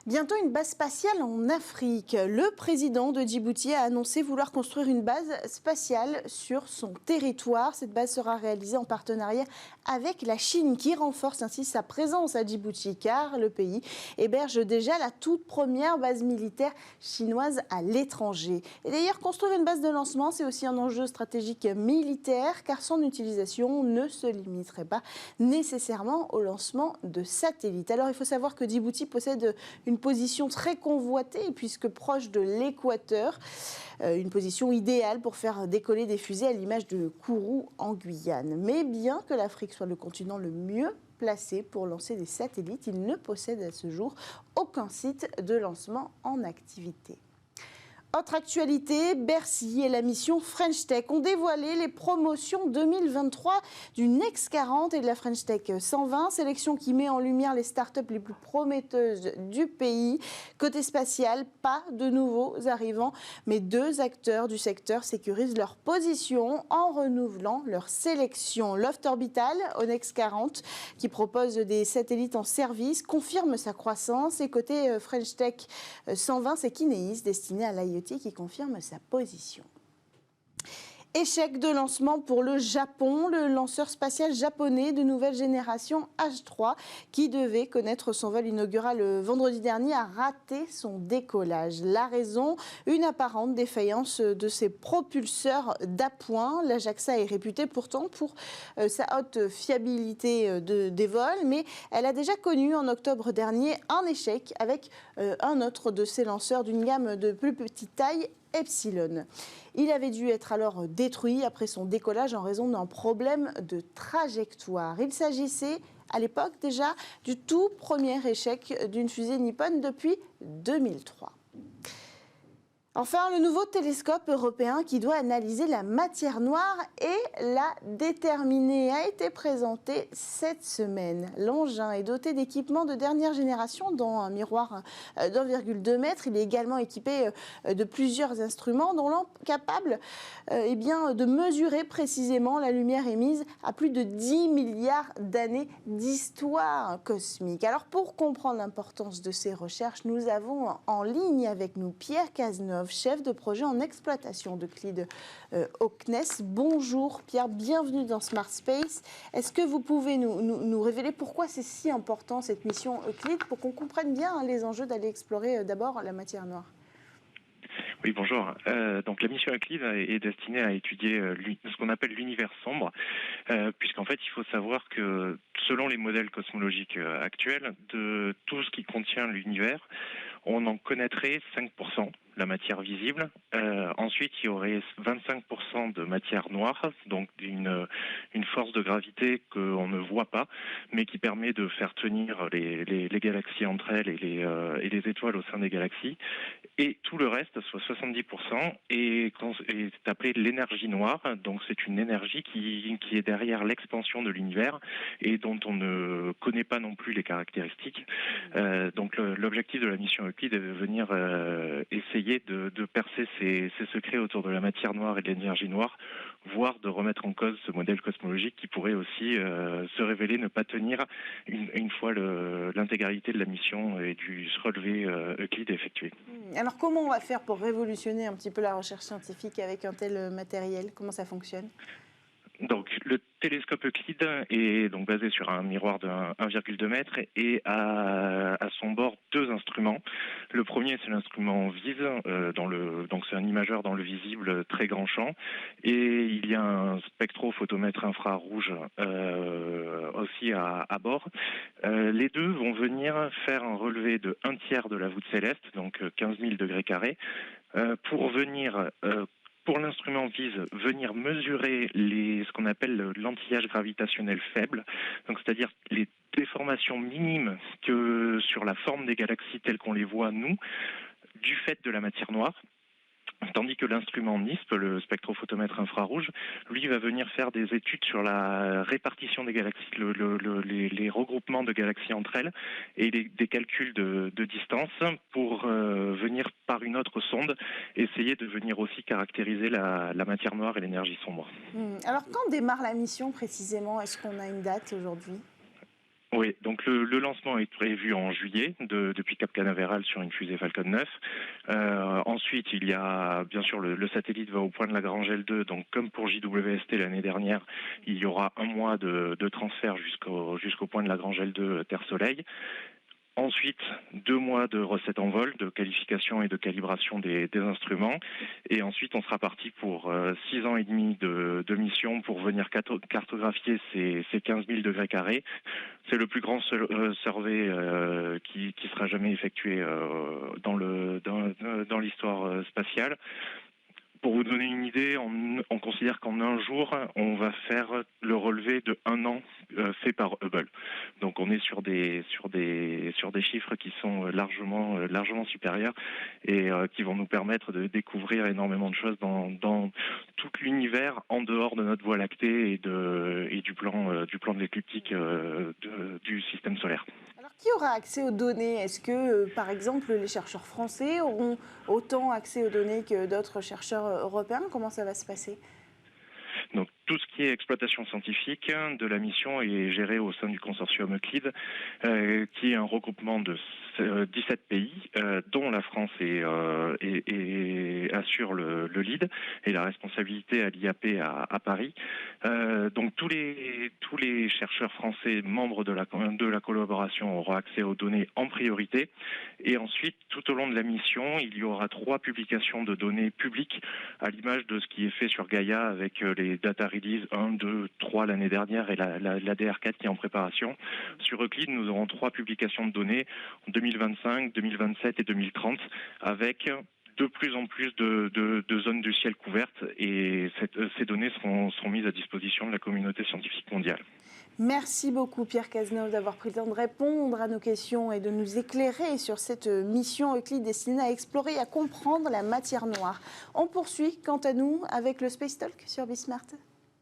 Bientôt une base spatiale en Afrique. Le président de Djibouti a annoncé vouloir construire une base spatiale sur son territoire. Cette base sera réalisée en partenariat avec la Chine qui renforce ainsi sa présence à Djibouti car le pays héberge déjà la toute première base militaire chinoise à l'étranger. Et d'ailleurs, construire une base de lancement, c'est aussi un enjeu stratégique militaire car son utilisation ne se limiterait pas nécessairement au lancement de satellites. Alors il faut savoir que Djibouti possède une position très convoitée puisque proche de l'équateur, une position idéale pour faire décoller des fusées à l'image de Kourou en Guyane. Mais bien que l'Afrique soit le continent le mieux placé pour lancer des satellites, il ne possède à ce jour aucun site de lancement en activité. Autre actualité, Bercy et la mission French Tech ont dévoilé les promotions 2023 du Next 40 et de la French Tech 120, sélection qui met en lumière les startups les plus prometteuses du pays. Côté spatial, pas de nouveaux arrivants, mais 2 acteurs du secteur sécurisent leur position en renouvelant leur sélection. Loft Orbital, au Next 40, qui propose des satellites en service, confirme sa croissance. Et côté French Tech 120, c'est Kineis, destiné à l'IoT, qui confirme sa position. Échec de lancement pour le Japon. Le lanceur spatial japonais de nouvelle génération H3, qui devait connaître son vol inaugural le vendredi dernier, a raté son décollage. La raison, une apparente défaillance de ses propulseurs d'appoint. La JAXA est réputée pourtant pour sa haute fiabilité des vols, mais elle a déjà connu en octobre dernier un échec avec un autre de ses lanceurs d'une gamme de plus petite taille, Epsilon. Il avait dû être alors détruit après son décollage en raison d'un problème de trajectoire. Il s'agissait à l'époque déjà du tout premier échec d'une fusée nippone depuis 2003. Enfin, le nouveau télescope européen qui doit analyser la matière noire et la déterminer a été présenté cette semaine. L'engin est doté d'équipements de dernière génération, dont un miroir d'1,2 m. Il est également équipé de plusieurs instruments dont capable de mesurer précisément la lumière émise à plus de 10 milliards d'années d'histoire cosmique. Alors, pour comprendre l'importance de ces recherches, nous avons en ligne avec nous Pierre Cazeneuve, chef de projet en exploitation d'Euclide au CNES. Bonjour Pierre, bienvenue dans Smart Space. Est-ce que vous pouvez nous révéler pourquoi c'est si important cette mission Euclide pour qu'on comprenne bien les enjeux d'aller explorer d'abord la matière noire? Oui, bonjour. Donc la mission Euclide est destinée à étudier ce qu'on appelle l'univers sombre, puisqu'en fait il faut savoir que selon les modèles cosmologiques actuels, de tout ce qui contient l'univers, on en connaîtrait 5%, la matière visible. Ensuite, il y aurait 25% de matière noire, donc une force de gravité qu'on ne voit pas, mais qui permet de faire tenir les galaxies entre elles et les étoiles au sein des galaxies. Et tout le reste, soit 70%, est appelé l'énergie noire. Donc c'est une énergie qui est derrière l'expansion de l'univers et dont on ne connaît pas non plus les caractéristiques. Donc l'objectif de la mission Euclide est de venir essayer de percer ces secrets autour de la matière noire et de l'énergie noire, voire de remettre en cause ce modèle cosmologique qui pourrait aussi se révéler ne pas tenir une fois l'intégralité de la mission et du relevé Euclide effectué. Alors comment on va faire pour révolutionner un petit peu la recherche scientifique avec un tel matériel? Comment ça fonctionne? Donc, le télescope Euclide est donc basé sur un miroir de 1,2 m et à son bord 2 instruments. Le premier, c'est l'instrument VISE, donc c'est un imageur dans le visible très grand champ, et il y a un spectrophotomètre infrarouge aussi à bord. Les deux vont venir faire un relevé de 1/3 de la voûte céleste, donc 15 000 degrés carrés, pour venir pour l'instrument VISE, venir mesurer ce qu'on appelle l'anti-âge gravitationnel faible, donc c'est-à-dire les déformations minimes que sur la forme des galaxies telles qu'on les voit nous, du fait de la matière noire. Tandis que l'instrument NISP, le spectrophotomètre infrarouge, lui va venir faire des études sur la répartition des galaxies, les regroupements de galaxies entre elles et des calculs de distance pour venir par une autre sonde essayer de venir aussi caractériser la matière noire et l'énergie sombre. Alors quand démarre la mission précisément? Est-ce qu'on a une date aujourd'hui? Oui, donc le lancement est prévu en juillet depuis Cap Canaveral sur une fusée Falcon 9. Ensuite, il y a bien sûr le satellite va au point de Lagrange L2. Donc comme pour JWST l'année dernière, il y aura un mois de transfert jusqu'au point de Lagrange L2 Terre-Soleil. Ensuite, 2 mois de recettes en vol, de qualification et de calibration des instruments. Et ensuite, on sera parti pour 6 ans et demi de mission pour venir cartographier ces 15 000 degrés carrés. C'est le plus grand survey qui sera jamais effectué dans l'histoire spatiale. Pour vous donner une idée, on considère qu'en un jour, on va faire le relevé de 1 an fait par Hubble. Donc on est sur des chiffres qui sont largement supérieurs et qui vont nous permettre de découvrir énormément de choses dans tout l'univers en dehors de notre Voie lactée et du plan de l'écliptique du système solaire. Alors, qui aura accès aux données? Est-ce que, par exemple, les chercheurs français auront autant accès aux données que d'autres chercheurs européens? Comment ça va se passer? Donc tout ce qui est exploitation scientifique de la mission est géré au sein du consortium Euclide, qui est un regroupement de 17 pays, dont la France assure le lead et la responsabilité à l'IAP à Paris. Donc tous les chercheurs français membres de la collaboration auront accès aux données en priorité. Et ensuite, tout au long de la mission, il y aura 3 publications de données publiques, à l'image de ce qui est fait sur Gaïa avec les data release 1, 2, 3 l'année dernière et la DR4 qui est en préparation. Sur Euclide, nous aurons 3 publications de données en 2025, 2027 et 2030 avec de plus en plus de zones du ciel couvertes et ces données seront mises à disposition de la communauté scientifique mondiale. Merci beaucoup Pierre Cazeneuve d'avoir pris le temps de répondre à nos questions et de nous éclairer sur cette mission Euclide destinée à explorer et à comprendre la matière noire. On poursuit quant à nous avec le Space Talk sur Bismart.